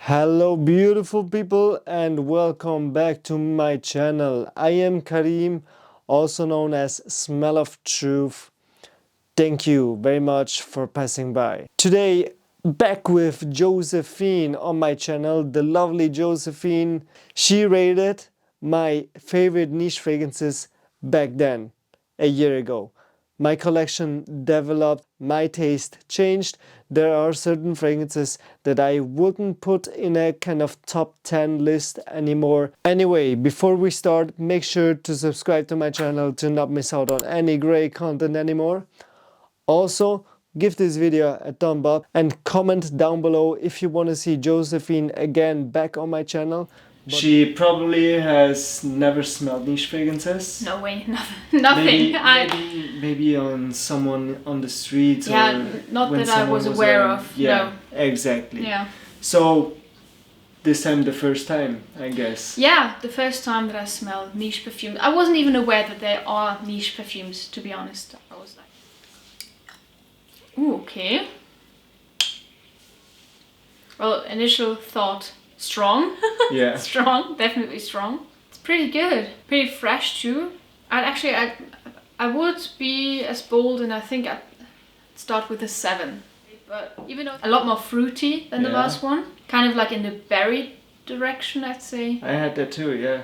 Hello beautiful people and welcome back to my channel. I am Karim, also known as Smell of Truth. Thank you very much for passing by. Today back with Josephine on my channel, the lovely Josephine. She rated my favorite niche fragrances back then, a year ago. My collection developed, my taste changed. There are certain fragrances that I wouldn't put in a kind of top 10 list anymore. Anyway, before we start, make sure to subscribe to my channel to not miss out on any great content anymore. Also, give this video a thumb up and comment down below if you want to see Josephine again back on my channel. She probably has never smelled niche fragrances. No way, nothing. Maybe on someone on the street. Yeah, or not that I was aware of. Yeah, no. Exactly. Yeah. So this time the first time, I guess. Yeah, the first time that I smelled niche perfume. I wasn't even aware that there are niche perfumes, to be honest. I was like, ooh, okay. Well, initial thought, strong. Yeah. Strong, definitely strong. It's pretty good. Pretty fresh too. I would be as bold, and I think I'd start with a 7. But even though a lot more fruity than the last one. Kind of like in the berry direction, I'd say. I had that too, yeah.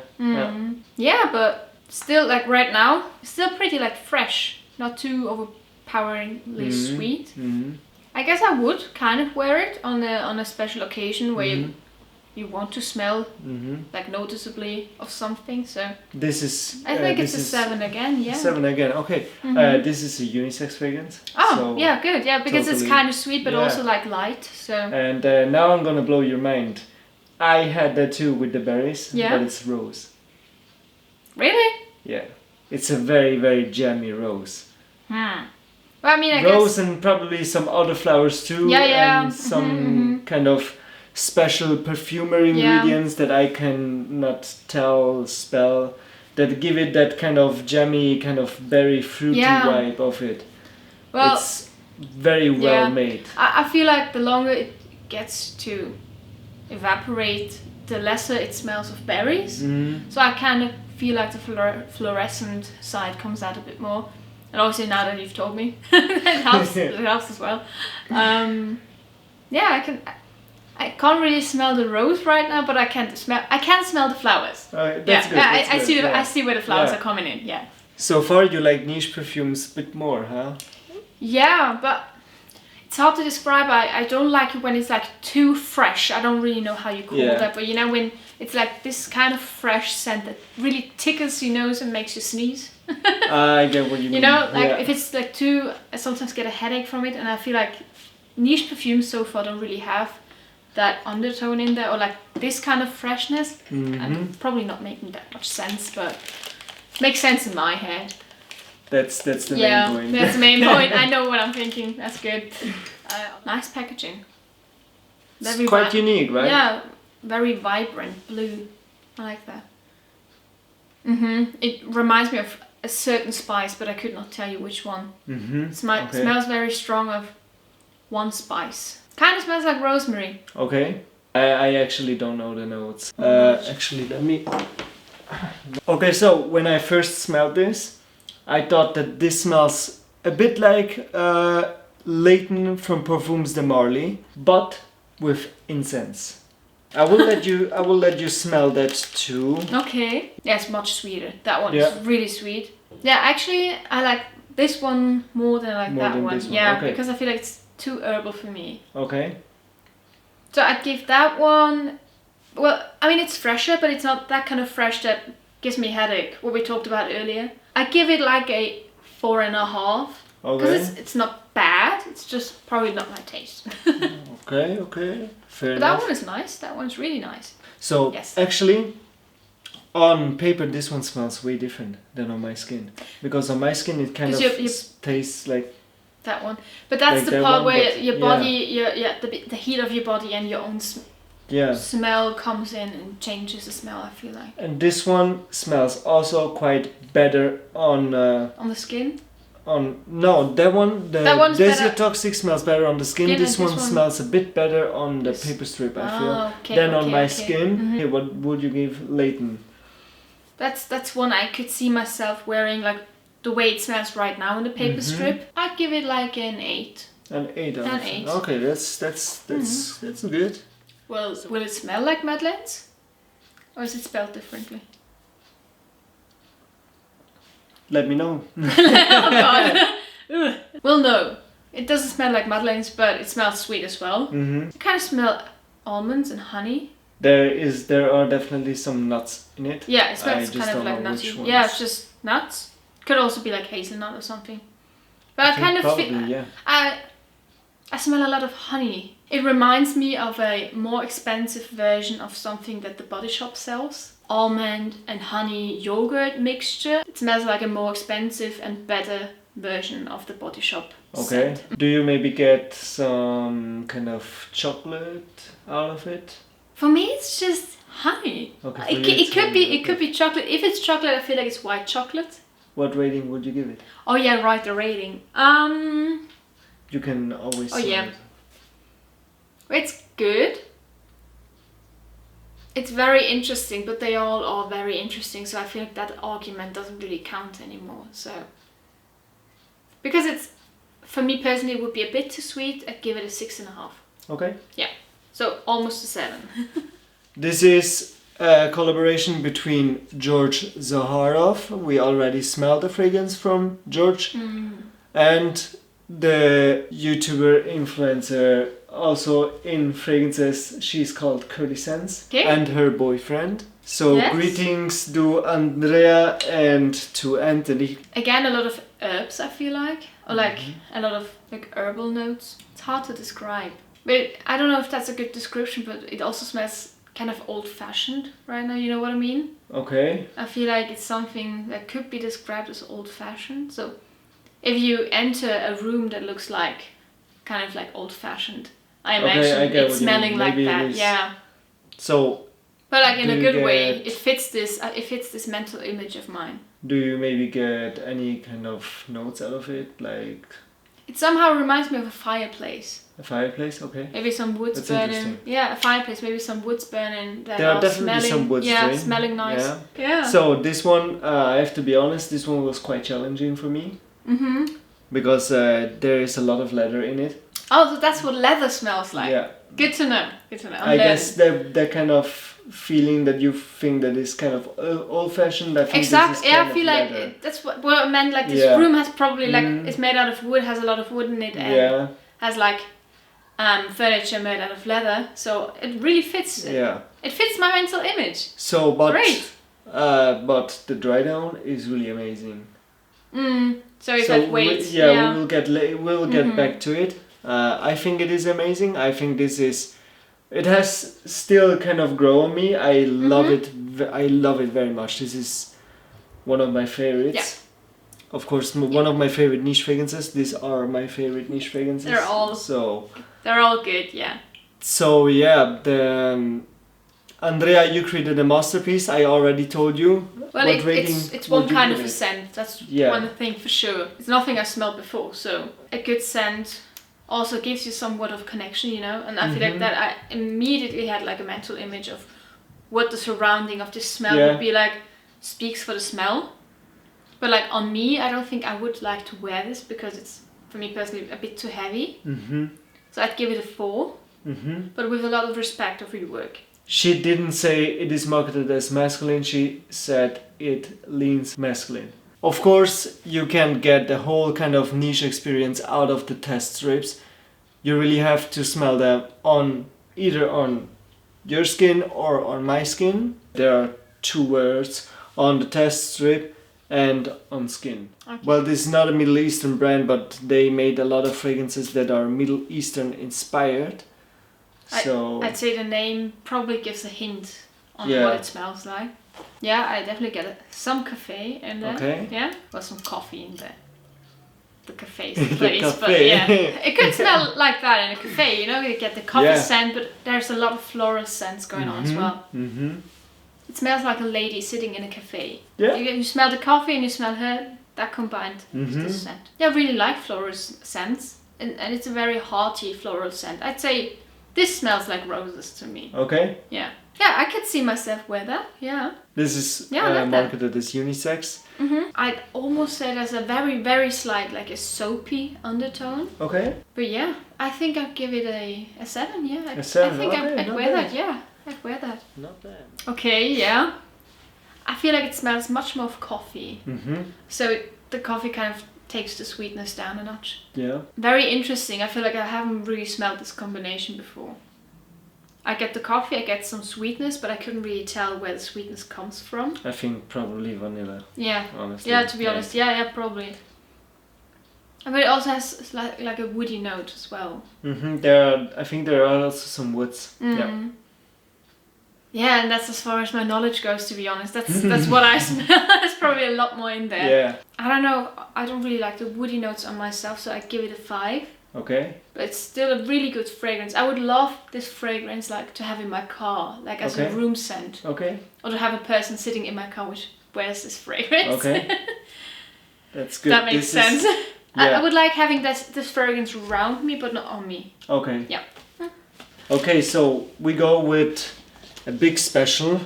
Yeah, but still, like right now, still pretty like fresh. Not too overpoweringly sweet. I guess I would kind of wear it on a special occasion where you want to smell like noticeably of something. So this is I think it's a 7 again. Yeah. 7 again. Okay. This is a unisex fragrance. Oh, so yeah, good. Yeah, because it's kind of sweet, but also like light. So. And now I'm gonna blow your mind. I had that too with the berries, but it's rose. Really? Yeah, it's a very, very jammy rose. Well, I mean, I rose guess... and probably some other flowers too. Yeah. And some kind of special perfumery ingredients that I cannot spell, that give it that kind of jammy, kind of berry fruity vibe of it. Well, it's very well made. I feel like the longer it gets to evaporate, the lesser it smells of berries. So I kind of feel like the fluorescent side comes out a bit more. And obviously now that you've told me, it helps as well. Yeah, I can't really smell the rose right now, but I can smell the flowers. That's good. I see where the flowers are coming in. Yeah. So far, you like niche perfumes a bit more, huh? Yeah, but it's hard to describe. I don't like it when it's like too fresh. I don't really know how you call that, but you know when it's like this kind of fresh scent that really tickles your nose and makes you sneeze. I get what you mean. You know, like if it's like too, I sometimes get a headache from it, and I feel like niche perfumes so far don't really have that undertone in there, or like this kind of freshness. I'm probably not making that much sense, but it makes sense in my head. That's the main point. That's the main point. I know what I'm thinking. That's good. Nice packaging. It's quite unique, right? Yeah, very vibrant blue. I like that. It reminds me of a certain spice, but I could not tell you which one. Smells very strong of one spice. Kind of smells like rosemary. Okay. I actually don't know the notes. Actually, let me... Okay, so when I first smelled this, I thought that this smells a bit like Layton from Parfums de Marly, but with incense. I will let you smell that too. Okay. Yeah, it's much sweeter. That one is really sweet. Yeah, actually, I like this one more than I like that one. Yeah, because I feel like it's too herbal for me. Okay. So I'd give that one... Well, I mean, it's fresher, but it's not that kind of fresh that gives me a headache, what we talked about earlier. I give it like a 4.5. Because it's not bad, it's just probably not my taste. Okay. Fair enough. That one is nice. That one's really nice. So, actually, on paper, this one smells way different than on my skin. Because on my skin, it kind of tastes like... That one. But that's like the part where your body, the heat of your body and your own smell comes in and changes the smell, I feel like. And this one smells also quite better on... on the skin? on... No, that one, the That one's better. DesirToxic smells better on the skin. Skin, This and one this one- smells a bit better on the paper strip, I feel. Okay, Than on okay, my okay. skin. Hey, what would you give Layton? That's one I could see myself wearing, like the way it smells right now in the paper strip. I'd give it like an 8. An 8 out of An 10. 8. Okay, that's good. Well, will it smell like Madeleine's? Or is it spelled differently? Let me know. Oh god. Well, no. It doesn't smell like Madeleine's, but it smells sweet as well. Mm-hmm. It kind of smells almonds and honey. There are definitely some nuts in it. Yeah, it I smells just kind of don't like know nutty. which ones. Yeah, it's just nuts. Could also be like hazelnut or something. But I think kind of probably, feel... yeah. I smell a lot of honey. It reminds me of a more expensive version of something that the Body Shop sells. Almond and honey yogurt mixture. It smells like a more expensive and better version of the Body Shop Okay. scent. Do you maybe get some kind of chocolate out of it? For me, it's just honey. Okay, for It, you it it's could honey, be. okay. It could be chocolate. If it's chocolate, I feel like it's white chocolate. What rating would you give it? Oh yeah, right. The rating. You can always. Oh yeah. It's good. It's very interesting, but they all are very interesting, so I feel like that argument doesn't really count anymore. So, because it's, for me personally, it would be a bit too sweet, I'd give it a 6.5. Okay. Yeah, so almost a 7. This is a collaboration between George Zaharoff. We already smelled the fragrance from George. And the YouTuber influencer also in fragrances. She's called Curlyscents. Okay. And her boyfriend. So Yes. greetings to Andrea and to Anthony. Again, a lot of herbs, I feel like, or like a lot of like herbal notes. It's hard to describe, but I don't know if that's a good description. But it also smells kind of old-fashioned right now. You know what I mean? Okay. I feel like it's something that could be described as old-fashioned. So if you enter a room that looks like kind of like old-fashioned, I imagine I get it's what you mean. smelling like Maybe it that. is. Yeah. So But like in Do a you good way, get- it fits this mental image of mine. do you maybe get any kind of notes out of it? Like It somehow reminds me of a fireplace. a fireplace? Okay. Maybe some woods That's burning. interesting. Yeah, a fireplace. Maybe some woods burning. That There are definitely smelling, some woods yeah, burning. smelling nice. Yeah. Yeah. So this one, I have to be honest, this one was quite challenging for me. Because there is a lot of leather in it. Oh, so that's what leather smells like. Yeah. Good to know. Good to know. I guess that kind of feeling that you think that is kind of old-fashioned. I think Exactly. This is Yeah, kind I of feel like leather. that's what I meant. Like this Yeah. room has probably like it's made out of wood, has a lot of wood in it, and Yeah. has like furniture made out of leather. So it really fits. Yeah. It fits my mental image. So, but Great. but the Drydown is really amazing. So if So that weight, we will get we'll get back to it. I think it is amazing. I think this is. It has still kind of grown on me. I love it. I love it very much. This is one of my favorites. Yeah. Of course, one of my favorite niche fragrances. These are my favorite niche fragrances. They're all- so. they're all good. Yeah. So yeah, the Andrea, you created a masterpiece. I already told you. Well, What rating it's would one you kind give of a it? scent. That's Yeah. one thing for sure. It's nothing I smelled before, so a good scent also gives you somewhat of connection, you know. And I feel like that I immediately had like a mental image of what the surrounding of this smell Yeah. would be like. Speaks for the smell, but like on me, I don't think I would like to wear this because it's for me personally a bit too heavy. So I'd give it a 4, but with a lot of respect of your work. She didn't say it is marketed as masculine, she said it leans masculine. Of course, you can get the whole kind of niche experience out of the test strips. You really have to smell them either on your skin or on my skin. There are 2 words on the test strip and on skin. Okay. Well, this is not a Middle Eastern brand, but they made a lot of fragrances that are Middle Eastern inspired. So I'd say the name probably gives a hint on Yeah. what it smells like. Yeah, I definitely get it. Some cafe in there. Okay. Yeah. Well, some coffee in there. The cafe's The the place, but cafe. yeah. It could smell like that in a cafe, you know, you get the coffee Yeah. scent, but there's a lot of floral scents going on as well. It smells like a lady sitting in a cafe. Yeah. You smell the coffee and you smell her, That combined is this scent. Yeah, I really like floral scents. And it's a very hearty floral scent. I'd say this smells like roses to me. Okay. Yeah. Yeah, I could see myself wear that. Yeah. This is like marketed as unisex. I'd almost say there's a very, very slight, like a soapy undertone. Okay. But yeah, I think I'd give it a 7. Yeah. A 7. I think okay, I'd wear that. Yeah, I'd wear that. Not bad. Okay. Yeah. I feel like it smells much more of coffee. So the coffee kind of takes the sweetness down a notch. Yeah. Very interesting. I feel like I haven't really smelled this combination before. I get the coffee, I get some sweetness, but I couldn't really tell where the sweetness comes from. I think probably vanilla. Yeah. Honestly. Yeah, to be honest. Yeah, probably. But it also has like a woody note as well. I think there are also some woods. Yeah. Yeah, and that's as far as my knowledge goes, to be honest. That's what I smell. There's probably a lot more in there. Yeah. I don't know. I don't really like the woody notes on myself, so I give it a 5. Okay. But it's still a really good fragrance. I would love this fragrance like to have in my car, like as a room scent. Okay. Or to have a person sitting in my car which wears this fragrance. Okay. That's good. That makes sense. Yeah. I would like having this fragrance around me, but not on me. Okay. Yeah. Okay, so we go with a big special.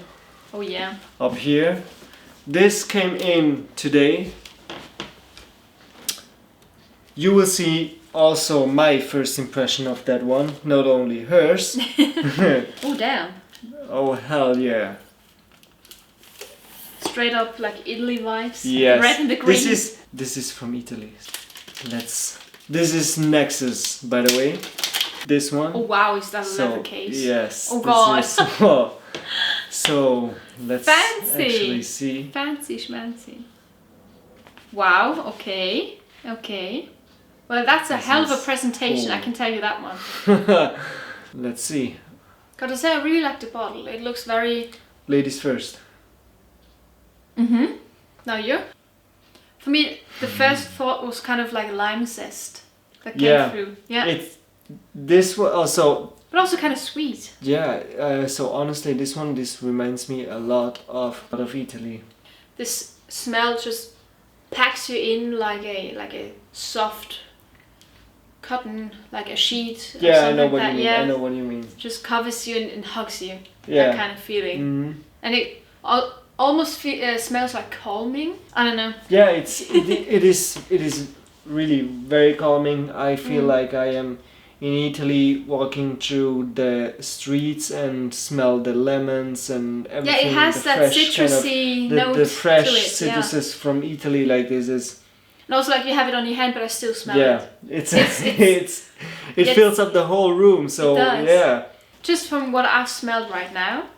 Oh yeah. Up here. This came in today. You will see also my first impression of that one, not only hers. Oh damn. Oh hell yeah. Straight up like Italy vibes. Yes. Red and the green. This is from Italy. This is Naxos, by the way. This one. Oh wow, is that a leather case? Yes. Oh god. So let's actually see. Fancy schmancy. Wow, okay. Okay. Well, that's a hell of a presentation, I can tell you that one. Let's see. Gotta say, I really like the bottle. It looks very... Ladies first. Now you? For me, the first thought was kind of like lime zest that came through. Yeah. This one also... But also kind of sweet. Yeah, so honestly, this reminds me a lot of Italy. This smell just packs you in like a soft cotton, like a sheet. Yeah, or I know like what that. you mean. Yeah. I know what you mean. Just covers you and hugs you. Yeah. That kind of feeling. And it almost smells like calming. I don't know. Yeah, it is really very calming. I feel like I am in Italy walking through the streets and smell the lemons and everything. Yeah, it has that citrusy note the fresh to it, citruses from Italy. Like this is. And also, like you have it on your hand, but I still smell it. It fills up the whole room. So it does. yeah. Just from what I've smelled right now,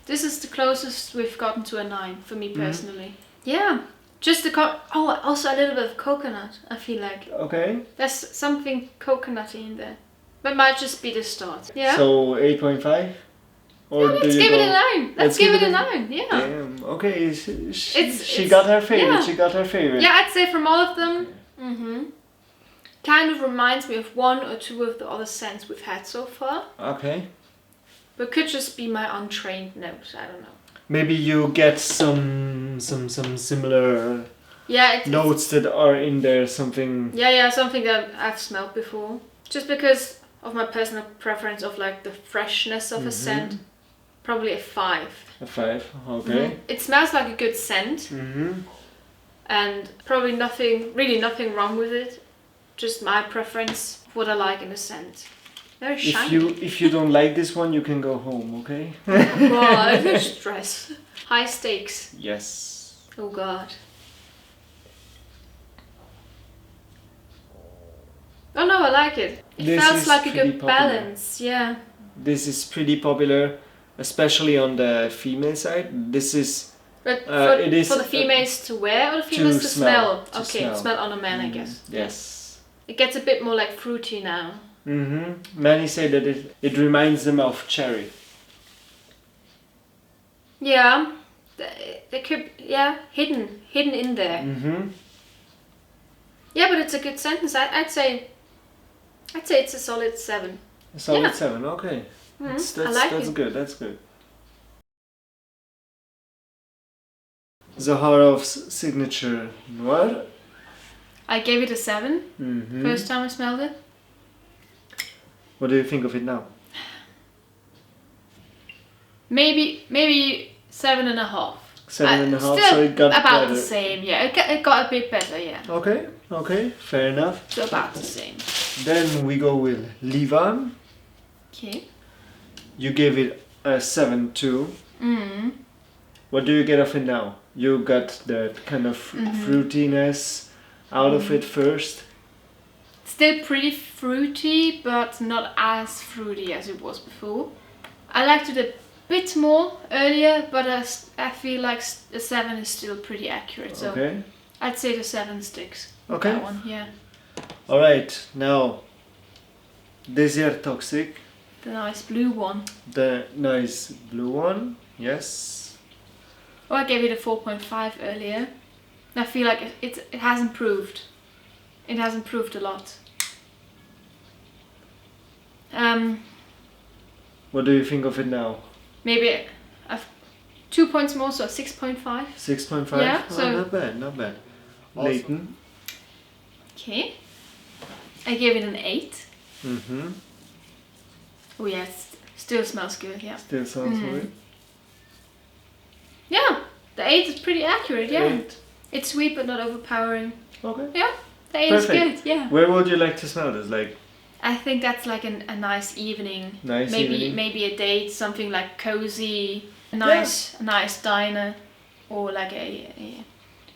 this is the closest we've gotten to a 9 for me personally. Yeah. Just also a little bit of coconut, I feel like. Okay. There's something coconutty in there. But might just be the start. Yeah. So 8.5? Or yeah, let's give it a 9. Let's give it a 9, yeah. Damn, okay. She got her favorite. Yeah. She got her favorite. Yeah, I'd say from all of them, kind of reminds me of 1 or 2 of the other scents we've had so far. Okay. But could just be my untrained nose, I don't know. Maybe you get some similar notes that are in there, something... Yeah, something that I've smelled before. Just because of my personal preference of like the freshness of a scent, probably a 5. A 5, okay. It smells like a good scent. And probably nothing wrong with it. Just my preference, what I like in a scent. Very shiny. If you don't like this one, you can go home, okay? Oh god, stress. High stakes. Yes. Oh god. Oh no, I like it. It felt like a good balance, yeah. This is pretty popular, especially on the female side. This is... But it is for the females to wear or the females to smell? To smell on a man, I guess. Yes. It gets a bit more like fruity now. Many say that it reminds them of cherry. Yeah, they could, hidden in there. Yeah, but it's a good sentence. I'd say it's a solid 7. A solid 7, okay. That's I like that's it. good. That's good. Zaharoff's signature Noir. I gave it a 7. First time I smelled it. What do you think of it now? Maybe 7.5. 7.5, Still so it got about better. the same, yeah. It got a bit better, yeah. Okay, fair enough. So about the same. Then we go with Liwa. Okay. You gave it a 7 too. What do you get of it now? You got that kind of fruitiness out of it first. Still pretty fruity, but not as fruity as it was before. I liked it a bit more earlier, but I feel like the 7 is still pretty accurate. So Okay. I'd say the 7 sticks. with Okay. That one, yeah. Alright, now DesirToxic. The nice blue one. The nice blue one, yes. Oh, I gave it a 4.5 earlier. I feel like it has improved. It has improved a lot. What do you think of it now? Maybe 2 points more, so 6.5. 6.5? Yeah, Oh, so- not bad, not bad. Layton. Okay. I gave it an 8. Oh yeah, it still smells good, yeah. Still sounds good. Yeah, the 8 is pretty accurate, yeah. 8. It's sweet but not overpowering. Okay. Yeah, the 8 Perfect. is good, yeah. Where would you like to smell this? Like I think that's like a nice evening. Nice maybe evening. Maybe a date, something like cozy, a nice diner, or like a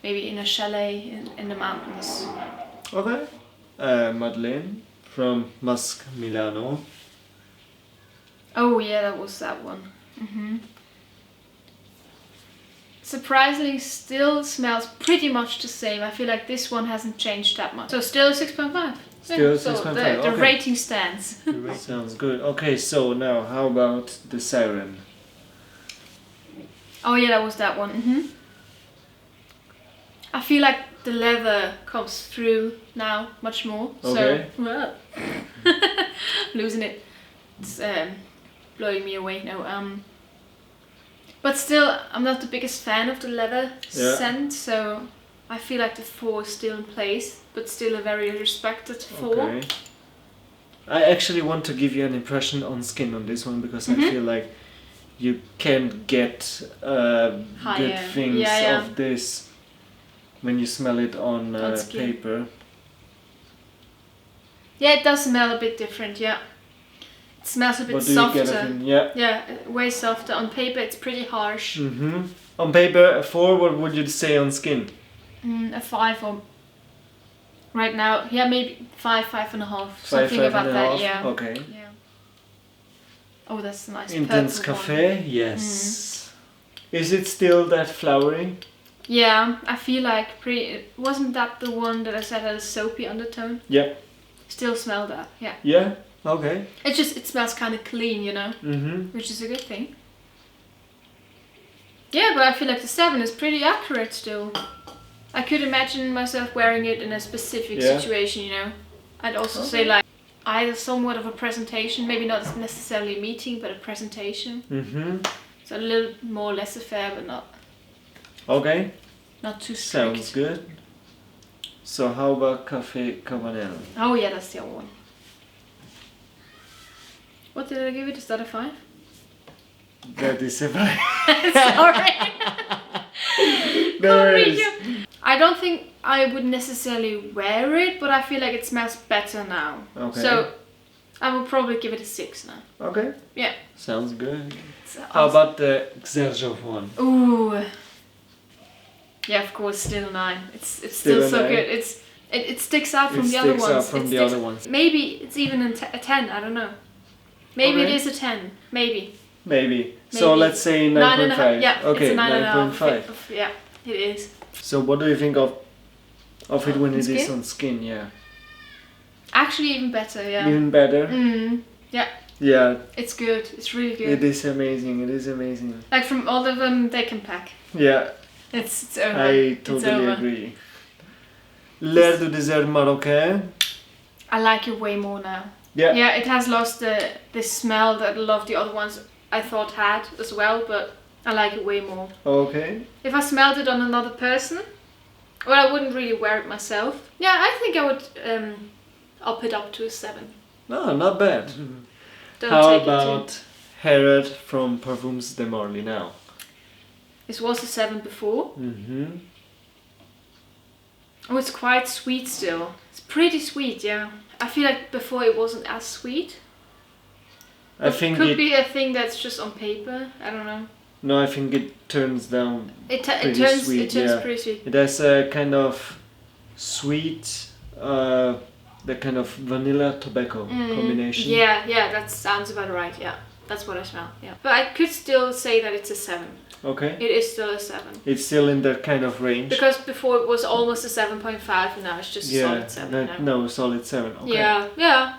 maybe in a chalet in the mountains. Okay. Madeleine from Masque, Milano. Oh yeah, that was that one. Surprisingly, still smells pretty much the same. I feel like this one hasn't changed that much. So still 6.5. Still so 6.5, The okay. rating stands. Sounds good. Okay, so now how about the Siren? Oh yeah, that was that one. I feel like the leather comes through now much more. Okay. So, well, losing it. It's blowing me away. No. But still, I'm not the biggest fan of the leather scent, so I feel like the 4 is still in place, but still a very respected 4. Okay. I actually want to give you an impression on skin on this one because I feel like you can get good Higher. things Yeah. of this when you smell it on skin. paper. Yeah, it does smell a bit different, yeah. It smells a bit What do you softer. get of it? Yeah. Yeah, way softer. On paper it's pretty harsh. On paper, a 4, what would you say on skin? A 5 or right now, yeah, maybe 5.5, something about that, yeah. Okay. Yeah. Oh, that's a nice Intense purple cafe, yes. Is it still that flowery? one. Yeah, I feel like wasn't that the one that I said had a soapy undertone? Yeah. Still smell that, yeah. Yeah. Okay. It smells kind of clean, you know, which is a good thing. Yeah, but I feel like the 7 is pretty accurate still. I could imagine myself wearing it in a specific situation, you know. I'd also say like either somewhat of a presentation, maybe not necessarily a meeting, but a presentation. So a little more laissez-faire, but Okay. not too strict. Sounds good. So how about Cafe Cabanel? Oh yeah, that's the other one. What did I give it? Is that a 5? That is a vibe. Sorry. No worries. I don't think I would necessarily wear it, but I feel like it smells better now. Okay. So I will probably give it a 6 now. Okay. Yeah. Sounds good. So How about the Xerjoff one? Ooh. Yeah, of course, still 9. It's still Still a so 9. good. It sticks out from It the other sticks ones. out from It the sticks- other ones. Maybe it's even a 10. I don't know. Maybe Okay. it is a 10. Maybe. Maybe. So Maybe. let's say 9.5. 9.5. Yeah. Okay, It's a 9.5. 9.5. Yeah, it is. So what do you think of it when On it is skin? on skin? Yeah. Actually, even better. Yeah. Even better. Yeah. Yeah. It's good. It's really good. It is amazing. It is amazing. Like from all of them, they can pack. Yeah. It's over. I It's totally over. agree. L'air du désert marocain. I like it way more now. Yeah. Yeah, it has lost the smell that a lot of the other ones I thought had as well, but I like it way more. Okay. If I smelled it on another person, well, I wouldn't really wear it myself. Yeah, I think I would up it up to a 7. No, not bad. Don't How take about Herod from Parfums de Marly now? This was a 7 before. Mm-hmm. Oh, it's quite sweet still. It's pretty sweet, yeah. I feel like before it wasn't as sweet. I think could it be a thing that's just on paper. I don't know. No, I think it turns down. It pretty turns sweet, yeah. pretty sweet. It has a kind of sweet, the kind of vanilla tobacco combination. Yeah, that sounds about right. Yeah, that's what I smell. Yeah, but I could still say that it's a 7. Okay. It is still a 7. It's still in that kind of range. Because before it was almost a 7.5, and now it's just a solid 7. No, solid 7. Okay. Yeah.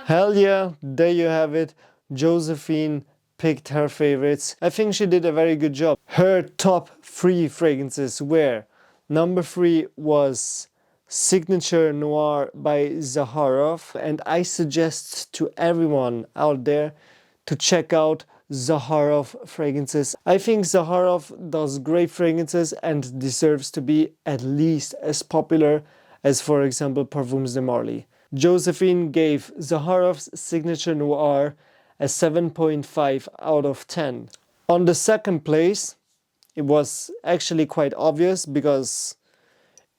Hell yeah, there you have it. Josephine picked her favorites. I think she did a very good job. Her top 3 fragrances were: number 3 was Signature Noir by Zaharoff, and I suggest to everyone out there to check out Zaharoff fragrances. I think Zaharoff does great fragrances and deserves to be at least as popular as, for example, Parfums de Marly. Josephine gave Zaharoff's Signature Noir a 7.5 out of 10. On the second place, it was actually quite obvious because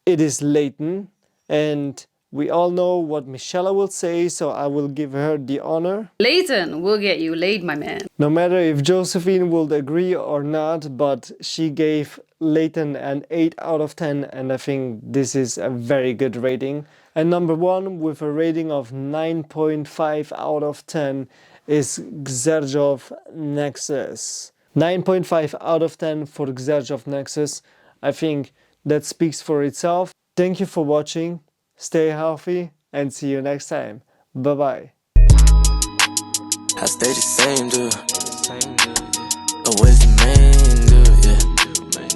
it is Layton, and we all know what Michelle will say, so I will give her the honor. Layton will get you laid, my man. No matter if Josephine would agree or not, but she gave Layton an 8 out of 10, and I think this is a very good rating. And number 1 with a rating of 9.5 out of 10 is Xerjoff Naxos. 9.5 out of 10 for Xerjoff Naxos. I think that speaks for itself. Thank you for watching. Stay healthy and see you next time. Bye bye. I stay the same, dude.